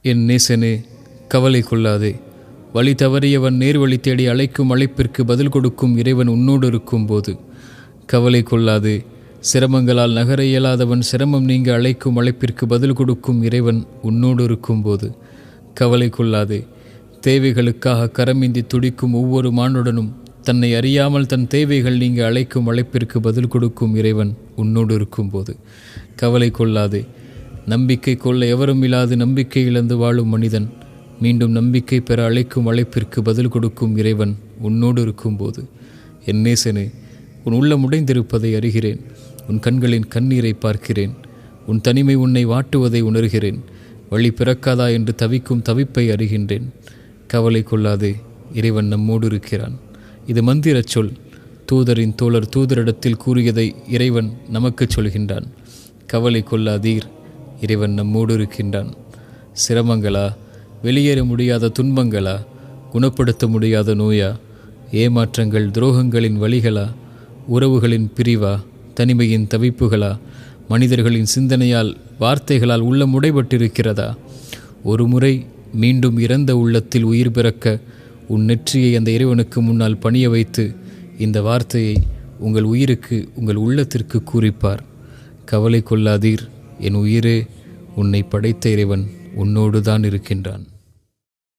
என் நேசனே, கவலை கொள்ளாதே. வழி தவறியவன் நேர்வழி தேடி அழைக்கும் அழைப்பிற்கு பதில் கொடுக்கும் இறைவன் உன்னோடு இருக்கும்போது கவலை கொள்ளாதே. சிரமங்களால் நகர இயலாதவன் சிரமம் நீங்க அழைக்கும் அழைப்பிற்கு பதில் கொடுக்கும் இறைவன் உன்னோடு இருக்கும்போது கவலை கொள்ளாதே. தேவைகளுக்காக கரமிந்தி துடிக்கும் ஒவ்வொரு மானுடனும் தன்னை அறியாமல் தன் தேவைகள் நீங்க அழைக்கும் அழைப்பிற்கு பதில் கொடுக்கும் இறைவன் உன்னோடு இருக்கும்போது கவலை கொள்ளாதே. நம்பிக்கை கொள்ள எவரும் இல்லாது நம்பிக்கை இழந்து வாழும் மனிதன் மீண்டும் நம்பிக்கை பெற அழைக்கும் அழைப்பிற்கு பதில் கொடுக்கும் இறைவன் உன்னோடு இருக்கும்போது என் நேசனே, உன் உள்ளம் உடைந்திருப்பதை அறிகிறேன். உன் கண்களின் கண்ணீரை பார்க்கிறேன். உன் தனிமை உன்னை வாட்டுவதை உணர்கிறேன். வழி பிறக்காதா என்று தவிக்கும் தவிப்பை அறிகின்றேன். கவலை கொள்ளாதே, இறைவன் நம்மோடு இருக்கிறான். இது மந்திரச் சொல். தூதரின் தோழர் தூதரிடத்தில் கூறியதை இறைவன் நமக்கு சொல்கின்றான். கவலை கொள்ளாதீர், இறைவன் நம்மோடு இருக்கின்றான். சிரமங்களா, வெளியேற முடியாத துன்பங்களா, குணப்படுத்த முடியாத நோயா, ஏமாற்றங்கள் துரோகங்களின் வழிகளா, உறவுகளின் பிரிவா, தனிமையின் தவிப்புகளா, மனிதர்களின் சிந்தனையால் வார்த்தைகளால் உள்ளம் உடைபட்டிருக்கிறதா? ஒரு முறை மீண்டும் இறந்த உள்ளத்தில் உயிர் பிறக்க உன் நெற்றியை அந்த இறைவனுக்கு முன்னால் பணிய வைத்து இந்த வார்த்தையை உங்கள் உயிருக்கு, உங்கள் உள்ளத்திற்கு கூறிப்பார். கவலை கொள்ளாதீர் என் உயிரே, உன்னை படைத்த இறைவன் உன்னோடு தான் இருக்கின்றான்.